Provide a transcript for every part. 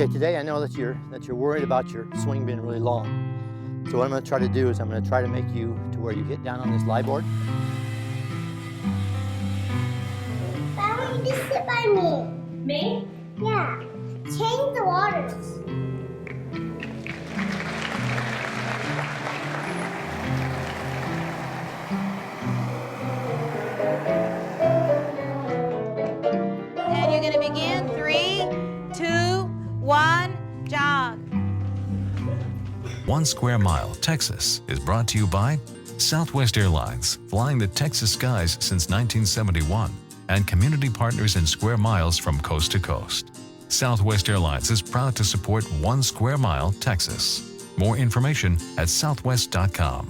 Okay, today I know that you're worried about your swing being really long. So what I'm going to try to do is I'm going to try to make you to where you get down on this lie board. I want you to sit by me. Me? Yeah. Change the waters. And you're going to begin. 3, 2, 1, jog. 1 Square Mile, Texas is brought to you by Southwest Airlines, flying the Texas skies since 1971, and community partners in square miles from coast to coast. Southwest Airlines is proud to support 1 Square Mile, Texas. More information at southwest.com.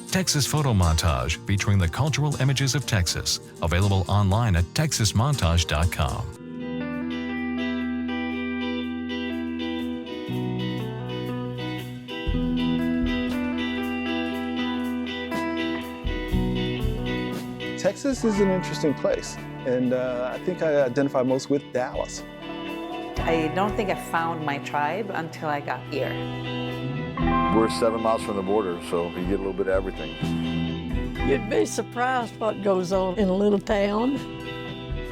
Texas Photo Montage featuring the cultural images of Texas, available online at texasmontage.com. Texas is an interesting place, and I think I identify most with Dallas. I don't think I found my tribe until I got here. We're 7 miles from the border, so you get a little bit of everything. You'd be surprised what goes on in a little town.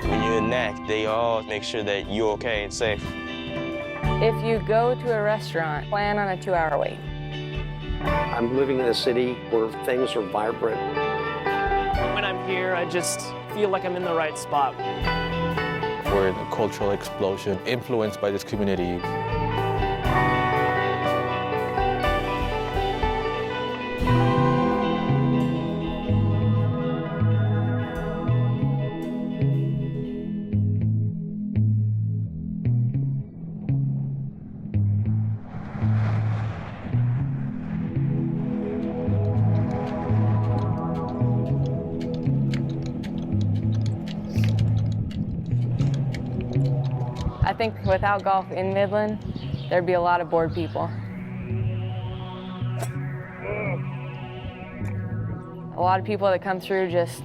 When you're in NAC, they all make sure that you're okay and safe. If you go to a restaurant, plan on a 2-hour wait. I'm living in a city where things are vibrant. When I'm here, I just feel like I'm in the right spot. We're in a cultural explosion influenced by this community. I think without golf in Midland, there'd be a lot of bored people. A lot of people that come through just,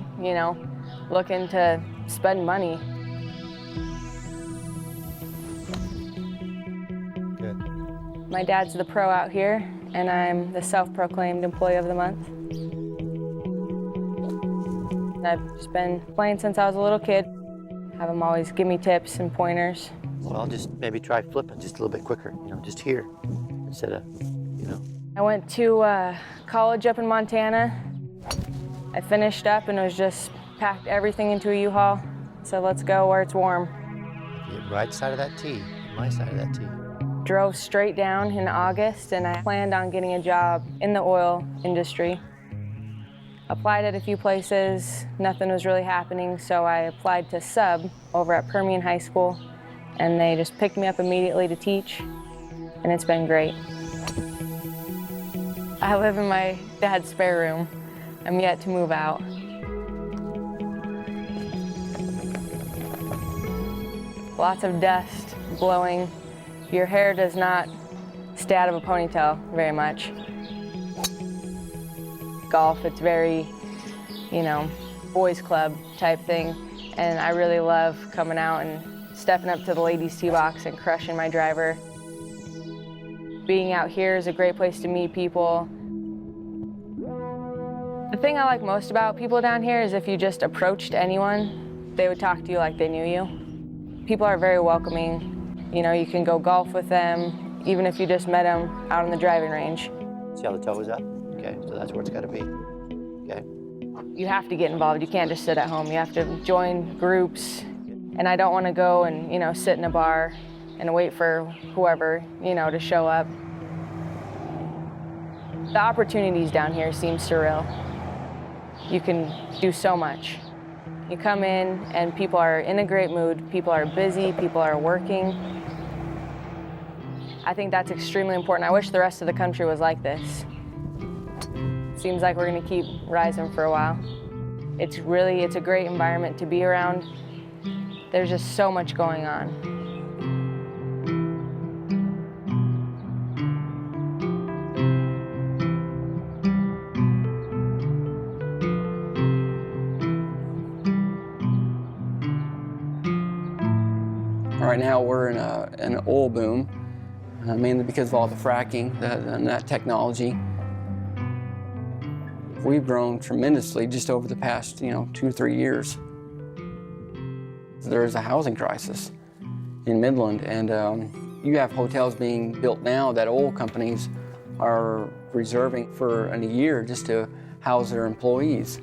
looking to spend money. Good. My dad's the pro out here, and I'm the self-proclaimed employee of the month. I've just been playing since I was a little kid. Have them always give me tips and pointers. Well, I'll just maybe try flipping just a little bit quicker, just here instead of, I went to college up in Montana. I finished up and was just packed everything into a U-Haul. So let's go where it's warm. Get right side of that tee, my side of that tee. Drove straight down in August, and I planned on getting a job in the oil industry. Applied at a few places, nothing was really happening, so I applied to sub over at Permian High School, and they just picked me up immediately to teach, and it's been great. I live in my dad's spare room. I'm yet to move out. Lots of dust blowing. Your hair does not stay out of a ponytail very much. Golf, it's very, boys club type thing. And I really love coming out and stepping up to the ladies' tee box and crushing my driver. Being out here is a great place to meet people. The thing I like most about people down here is if you just approached anyone, they would talk to you like they knew you. People are very welcoming. You can go golf with them, even if you just met them out on the driving range. See how the toe is up? Okay, so that's where it's got to be. Okay. You have to get involved. You can't just sit at home. You have to join groups. And I don't want to go and, sit in a bar and wait for whoever, to show up. The opportunities down here seem surreal. You can do so much. You come in and people are in a great mood. People are busy. People are working. I think that's extremely important. I wish the rest of the country was like this. Seems like we're going to keep rising for a while. It's a great environment to be around. There's just so much going on. Right now we're in an oil boom. mainly because of all the fracking and that technology. We've grown tremendously just over the past, 2 or 3 years. There is a housing crisis in Midland, and you have hotels being built now that oil companies are reserving for a year just to house their employees.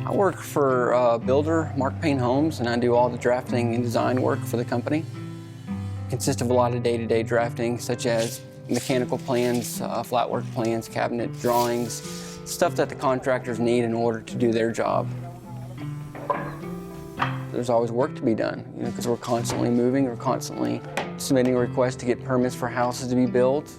I work for a builder, Mark Payne Homes, and I do all the drafting and design work for the company. It consists of a lot of day-to-day drafting, such as mechanical plans, flat work plans, cabinet drawings, stuff that the contractors need in order to do their job. There's always work to be done, because we're constantly moving, we're constantly submitting requests to get permits for houses to be built.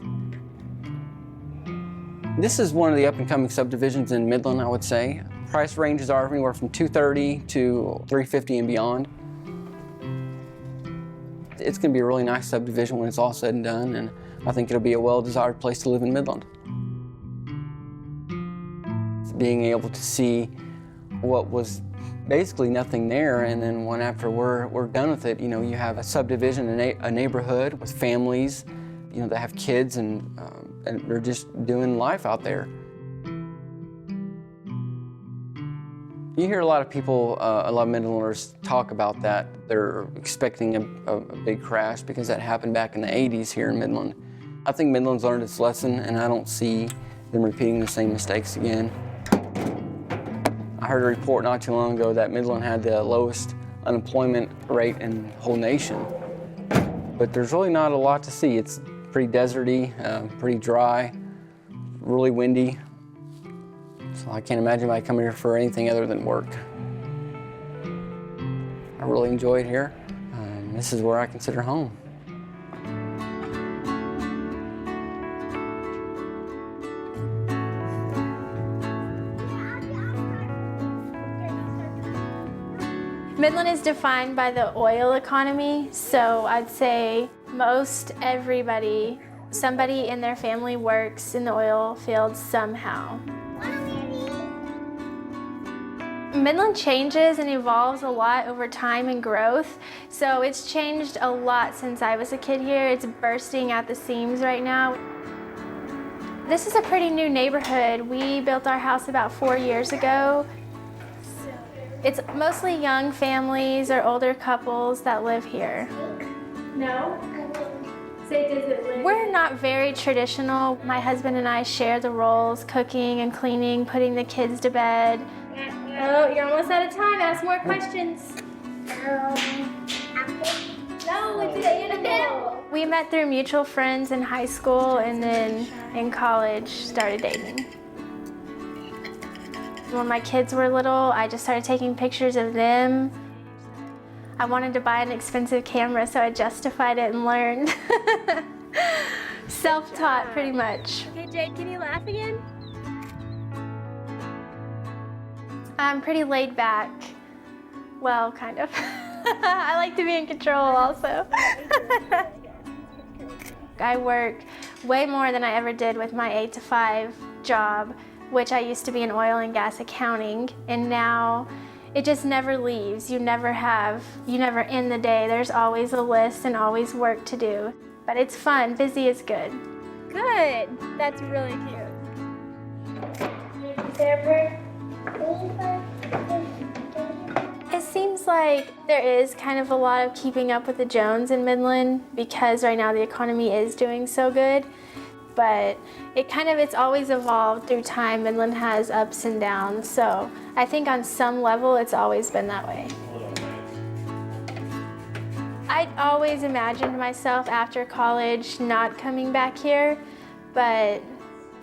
This is one of the up-and-coming subdivisions in Midland, I would say. Price ranges are anywhere from $230 to $350 and beyond. It's going to be a really nice subdivision when it's all said and done, and I think it'll be a well-desired place to live in Midland. Being able to see what was basically nothing there, and then when after we're done with it, you have a subdivision, a neighborhood with families, that have kids and they're just doing life out there. You hear a lot of people, a lot of Midlanders talk about that. They're expecting a big crash because that happened back in the 80s here in Midland. I think Midland's learned its lesson, and I don't see them repeating the same mistakes again. I heard a report not too long ago that Midland had the lowest unemployment rate in the whole nation. But there's really not a lot to see. It's pretty deserty, pretty dry, really windy. So I can't imagine I come here for anything other than work. I really enjoy it here. This is where I consider home. Midland is defined by the oil economy, so I'd say most everybody, somebody in their family works in the oil field somehow. Midland changes and evolves a lot over time and growth, so it's changed a lot since I was a kid here. It's bursting at the seams right now. This is a pretty new neighborhood. We built our house about 4 years ago. It's mostly young families or older couples that live here. No? We're not very traditional. My husband and I share the roles, cooking and cleaning, putting the kids to bed. Oh, you're almost out of time. Ask more questions. No, it's an animal. We met through mutual friends in high school, and then in college started dating. When my kids were little, I just started taking pictures of them. I wanted to buy an expensive camera, so I justified it and learned. Self-taught, pretty much. Okay, Jade, can you laugh again? I'm pretty laid back. Well, kind of. I like to be in control also. I work way more than I ever did with my 8 to 5 job, which I used to be in oil and gas accounting, and now it just never leaves. You never end the day. There's always a list and always work to do. But it's fun. Busy is good. Good. That's really cute. It seems like there is kind of a lot of keeping up with the Jones in Midland because right now the economy is doing so good. But it's always evolved through time. Midland has ups and downs, so I think on some level it's always been that way. I'd always imagined myself after college not coming back here, but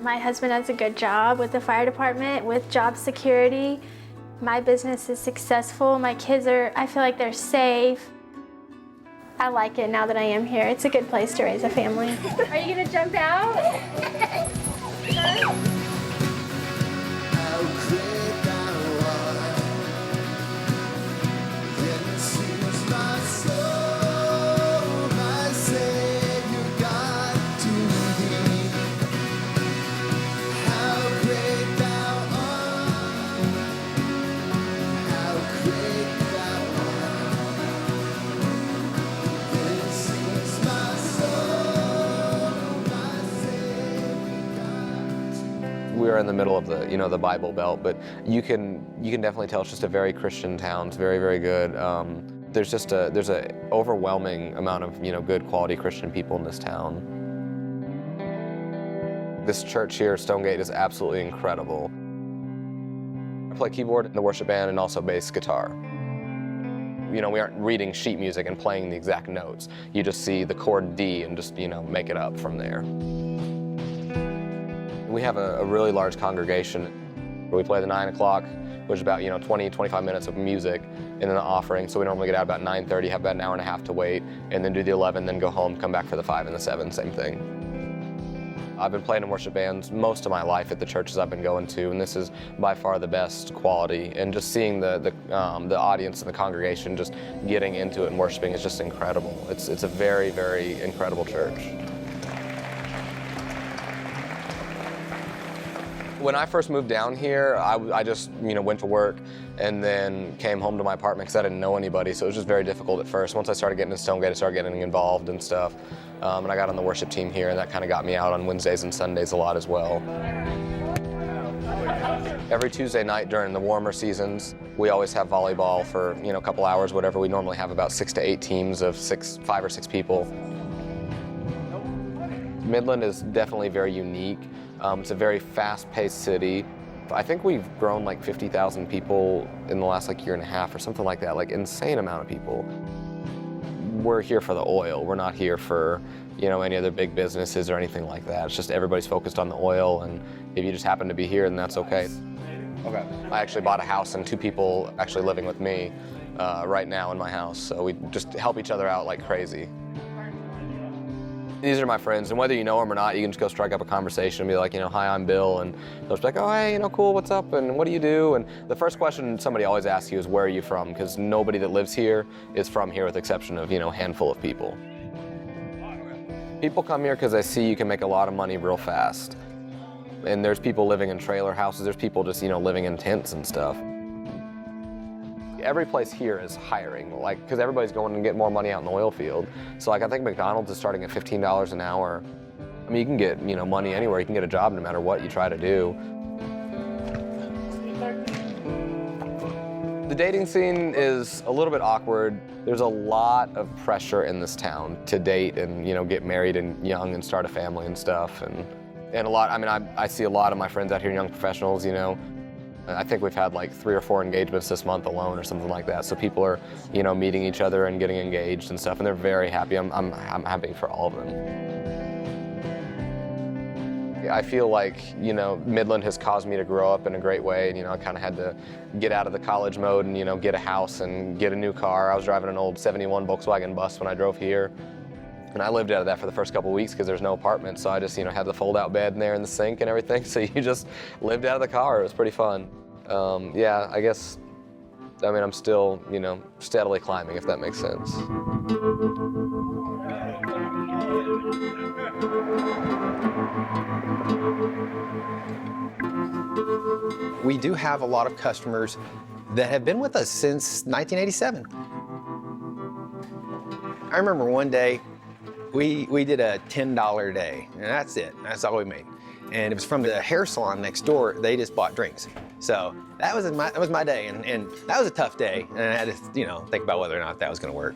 my husband has a good job with the fire department, with job security. My business is successful. My kids I feel like they're safe. I like it now that I am here. It's a good place to raise a family. Are you gonna jump out? sure in the middle of the, the Bible Belt, but you can definitely tell it's just a very Christian town. It's very, very good. There's a overwhelming amount of, good quality Christian people in this town. This church here, Stonegate, is absolutely incredible. I play keyboard in the worship band and also bass guitar. We aren't reading sheet music and playing the exact notes. You just see the chord D and just, make it up from there. We have a really large congregation. We play the 9 o'clock, which is about, 20, 25 minutes of music, and then the offering. So we normally get out about 9:30, have about an hour and a half to wait, and then do the 11, then go home, come back for the 5 and the 7, same thing. I've been playing in worship bands most of my life at the churches I've been going to, and this is by far the best quality. And just seeing the audience and the congregation just getting into it and worshiping is just incredible. It's a very, very incredible church. When I first moved down here, I just went to work and then came home to my apartment because I didn't know anybody, so it was just very difficult at first. Once I started getting to Stonegate, I started getting involved and stuff. And I got on the worship team here, and that kind of got me out on Wednesdays and Sundays a lot as well. Every Tuesday night during the warmer seasons, we always have volleyball for a couple hours, whatever. We normally have about 6 to 8 teams of 5 or 6 people. Midland is definitely very unique. It's a very fast-paced city. I think we've grown like 50,000 people in the last year and a half or something like that, insane amount of people. We're here for the oil. We're not here for, any other big businesses or anything like that. It's just everybody's focused on the oil, and if you just happen to be here, then that's okay. Okay. I actually bought a house and 2 people actually living with me right now in my house, so we just help each other out like crazy. These are my friends, and whether you know them or not, you can just go strike up a conversation and be like, hi, I'm Bill, and they'll just be like, oh, hey, cool, what's up, and what do you do? And the first question somebody always asks you is, where are you from? Because nobody that lives here is from here with the exception of, a handful of people. People come here because they see you can make a lot of money real fast. And there's people living in trailer houses, there's people just, living in tents and stuff. Every place here is hiring, because everybody's going to get more money out in the oil field. So I think McDonald's is starting at $15 an hour. I mean, you can get, money anywhere. You can get a job no matter what you try to do. The dating scene is a little bit awkward. There's a lot of pressure in this town to date and, get married and young and start a family and stuff. And a lot, I see a lot of my friends out here, young professionals, I think we've had 3 or 4 engagements this month alone or something like that. So people are, meeting each other and getting engaged and stuff, and they're very happy. I'm happy for all of them. I feel like, Midland has caused me to grow up in a great way. And, I kind of had to get out of the college mode and, get a house and get a new car. I was driving an old 71 Volkswagen bus when I drove here. And I lived out of that for the first couple of weeks because there's no apartment. So I just, had the fold-out bed in there and the sink and everything. So you just lived out of the car. It was pretty fun. Yeah, I guess, I'm still, steadily climbing, if that makes sense. We do have a lot of customers that have been with us since 1987. I remember one day, we did a $10 a day, and that's it. That's all we made. And it was from the hair salon next door. They just bought drinks. So that was my day, and that was a tough day. And I had to, think about whether or not that was going to work.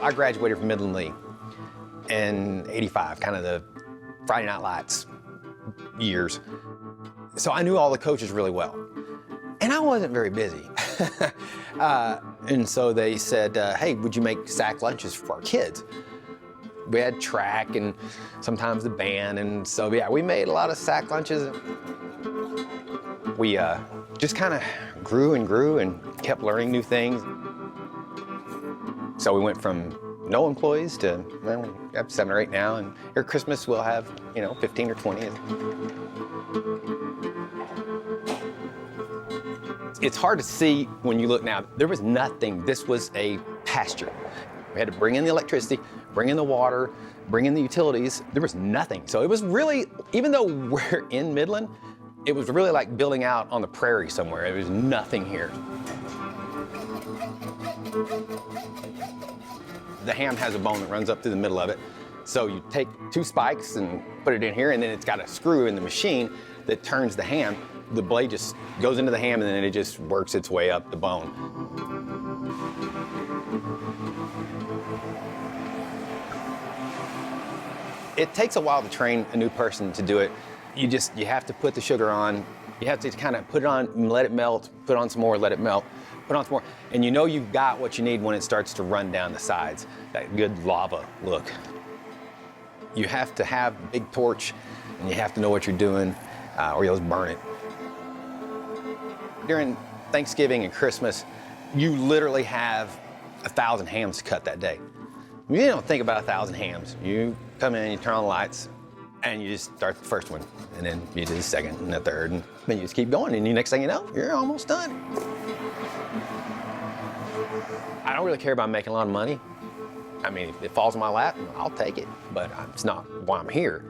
I graduated from Midland Lee in '85, kind of the Friday Night Lights years. So I knew all the coaches really well. And I wasn't very busy. And so they said, hey, would you make sack lunches for our kids? We had track and sometimes the band, and so yeah, we made a lot of sack lunches. We just kind of grew and kept learning new things. So we went from no employees to, well, we have 7 or 8 now, and here at Christmas we'll have, 15 or 20. It's hard to see when you look now. There was nothing. This was a pasture. We had to bring in the electricity, bring in the water, bring in the utilities. There was nothing. So it was really, even though we're in Midland, it was really like building out on the prairie somewhere. There was nothing here. The ham has a bone that runs up through the middle of it. So you take 2 spikes and put it in here, and then it's got a screw in the machine that turns the ham. The blade just goes into the ham, and then it just works its way up the bone. It takes a while to train a new person to do it. You have to put the sugar on. You have to kind of put it on and let it melt, put on some more, let it melt, put on some more. And you know you've got what you need when it starts to run down the sides, that good lava look. You have to have a big torch, and you have to know what you're doing, or you'll just burn it. During Thanksgiving and Christmas, you literally have 1,000 hams to cut that day. You don't think about 1,000 hams. You come in, you turn on the lights, and you just start the first one, and then you do the second and the third, and then you just keep going, and next thing you know, you're almost done. I don't really care about making a lot of money. I mean, if it falls in my lap, I'll take it, but it's not why I'm here.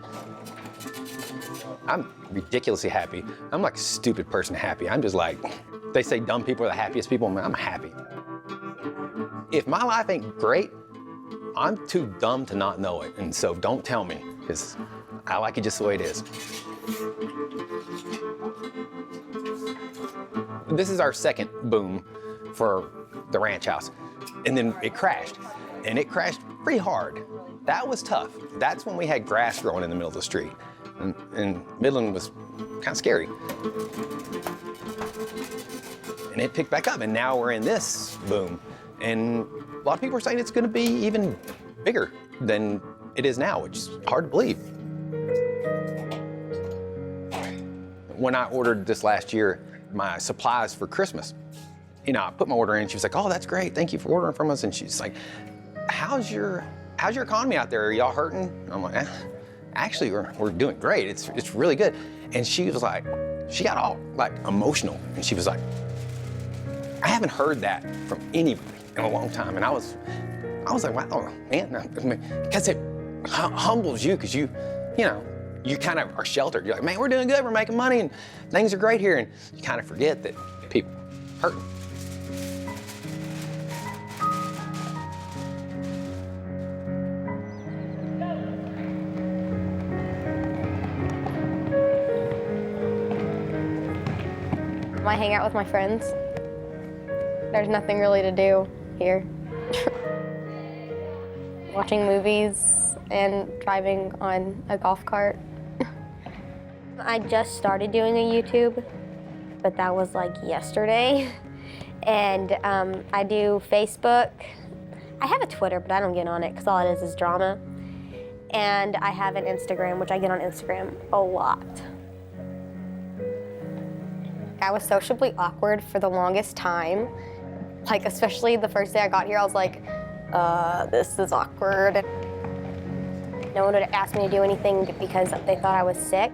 I'm ridiculously happy. I'm like a stupid person happy. I'm just like, they say dumb people are the happiest people. I'm happy. If my life ain't great, I'm too dumb to not know it, and so don't tell me, because I like it just the way it is. This is our second boom for the ranch house, and then it crashed, and it crashed pretty hard. That was tough. That's when we had grass growing in the middle of the street, and Midland was kind of scary. And it picked back up, and now we're in this boom, and a lot of people are saying it's going to be even bigger than it is now, which is hard to believe. When I ordered this last year, my supplies for Christmas, I put my order in, she was like, "Oh, that's great, thank you for ordering from us." And she's like, how's your economy out there? Are y'all hurting? And I'm like, actually, we're doing great. It's really good. And she was like, she got all like emotional, and she was like, I haven't heard that from anybody in a long time. And I was like, wow, man, because it humbles you, because you kind of are sheltered. You're like, man, we're doing good, we're making money, and things are great here. And you kind of forget that people are hurting. I hang out with my friends. There's nothing really to do here. Watching movies and driving on a golf cart. I just started doing a YouTube, but that was like yesterday. And I do Facebook. I have a Twitter, but I don't get on it because all it is drama. And I have an Instagram, which I get on Instagram a lot. I was sociably awkward for the longest time. Like, especially the first day I got here, I was like, this is awkward. No one would ask me to do anything because they thought I was sick.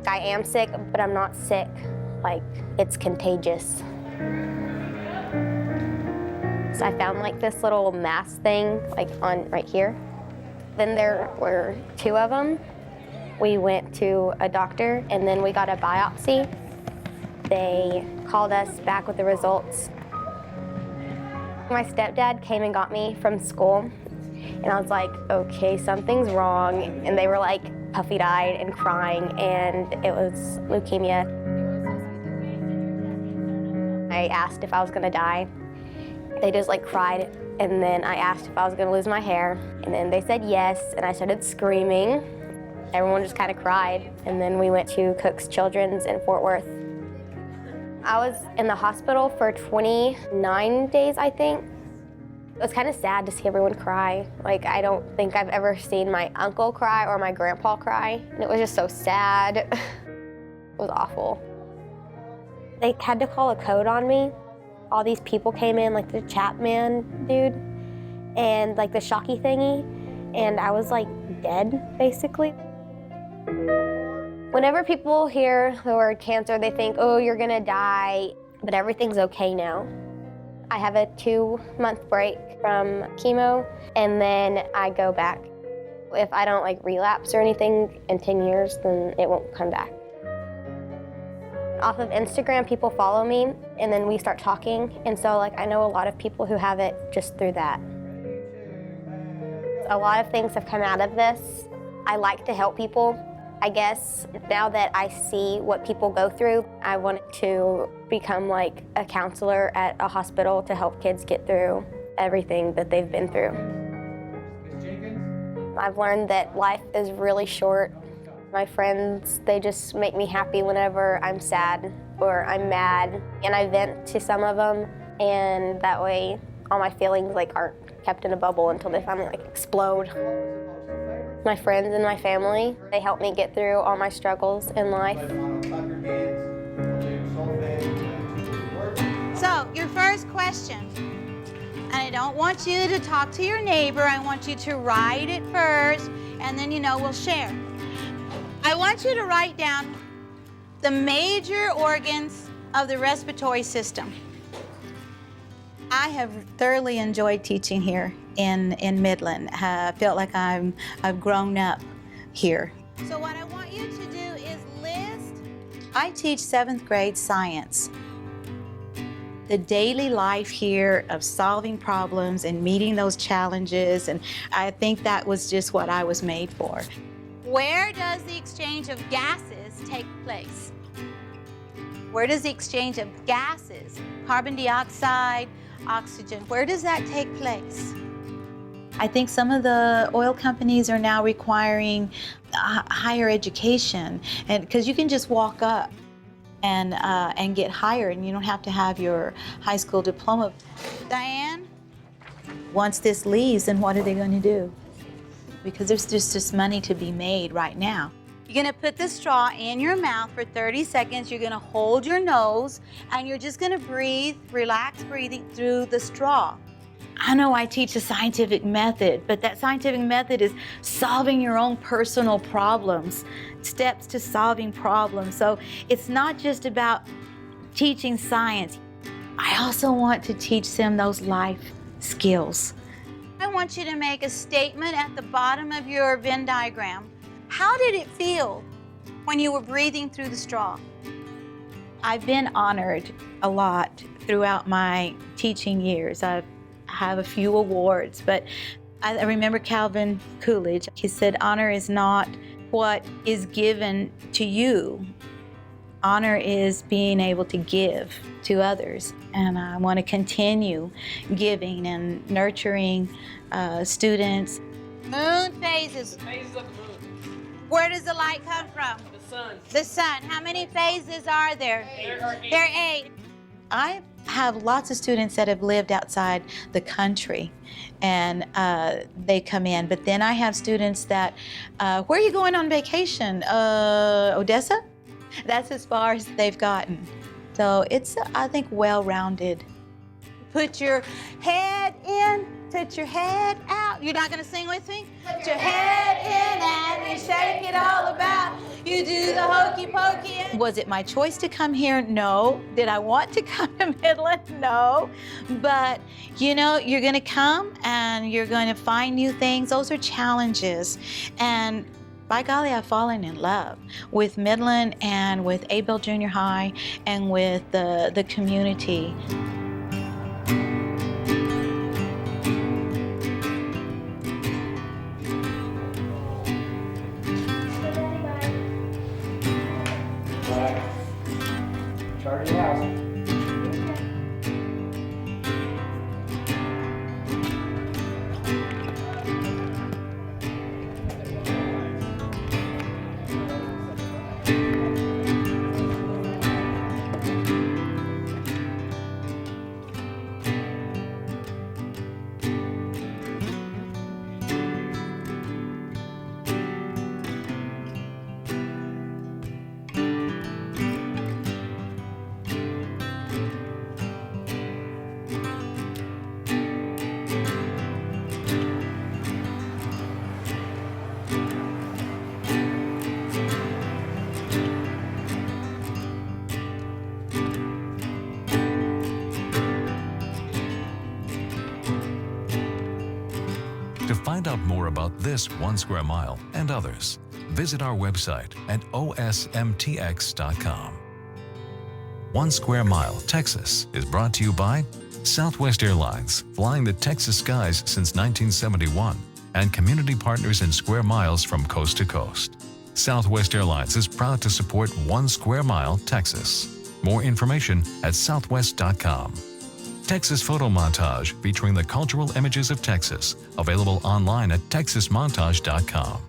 I am sick, but I'm not sick. Like, it's contagious. So I found like this little mass thing, like on right here. Then there were 2 of them. We went to a doctor and then we got a biopsy. They called us back with the results. My stepdad came and got me from school, and I was like, okay, something's wrong. And they were like puffy-eyed and crying, and it was leukemia. I asked if I was gonna die. They just like cried, and then I asked if I was gonna lose my hair, and then they said yes, and I started screaming. Everyone just kind of cried, and then we went to Cook's Children's in Fort Worth. I was in the hospital for 29 days, I think. It was kind of sad to see everyone cry. Like, I don't think I've ever seen my uncle cry or my grandpa cry, and it was just so sad. It was awful. They had to call a code on me. All these people came in, like the Chapman dude, and like the Shocky thingy, and I was like dead, basically. Whenever people hear the word cancer, they think, oh, you're gonna die, but everything's okay now. I have a 2-month break from chemo, and then I go back. If I don't like relapse or anything in 10 years, then it won't come back. Off of Instagram, people follow me, and then we start talking, and so like I know a lot of people who have it just through that. A lot of things have come out of this. I like to help people. I guess now that I see what people go through, I wanted to become like a counselor at a hospital to help kids get through everything that they've been through. I've learned that life is really short. My friends, they just make me happy whenever I'm sad or I'm mad, and I vent to some of them, and that way all my feelings like aren't kept in a bubble until they finally like explode. My friends and my family, they help me get through all my struggles in life. So, your first question, and I don't want you to talk to your neighbor, I want you to write it first, and then we'll share. I want you to write down the major organs of the respiratory system. I have thoroughly enjoyed teaching here in Midland. I felt like I've grown up here. So what I want you to do is list. I teach 7th grade science. The daily life here of solving problems and meeting those challenges, and I think that was just what I was made for. Where does the exchange of gases take place? Where does the exchange of gases, carbon dioxide, oxygen, where does that take place? I think some of the oil companies are now requiring higher education, and because you can just walk up and get hired, and you don't have to have your high school diploma. Diane, once this leaves, then what are they going to do? Because there's just money to be made right now. You're gonna put the straw in your mouth for 30 seconds. You're gonna hold your nose, and you're just gonna breathe, relax breathing through the straw. I know I teach a scientific method, but that scientific method is solving your own personal problems, steps to solving problems. So it's not just about teaching science. I also want to teach them those life skills. I want you to make a statement at the bottom of your Venn diagram. How did it feel when you were breathing through the straw? I've been honored a lot throughout my teaching years. I have a few awards, but I remember Calvin Coolidge. He said, honor is not what is given to you. Honor is being able to give to others. And I want to continue giving and nurturing students. Moon phases. Phases of the moon. Where does the light come from? The sun. The sun. How many phases are there? There are 8. There are 8. I have lots of students that have lived outside the country, and they come in. But then I have students that, where are you going on vacation? Odessa? That's as far as they've gotten. So it's, I think, well-rounded. Put your head in, put your head out. You're not gonna sing with me? Put your head in and you shake it all about. You do the hokey pokey. Was it my choice to come here? No. Did I want to come to Midland? No. But you know, you're gonna come and you're gonna find new things. Those are challenges. And by golly, I've fallen in love with Midland and with ISABEL Junior High and with the community. Charge your house. To find out more about this 1 square mile and others, visit our website at osmtx.com. 1 Square Mile, Texas is brought to you by Southwest Airlines, flying the Texas skies since 1971, and community partners in square miles from coast to coast. Southwest Airlines is proud to support 1 Square Mile, Texas. More information at southwest.com. Texas Photo Montage featuring the cultural images of Texas, available online at texasmontage.com.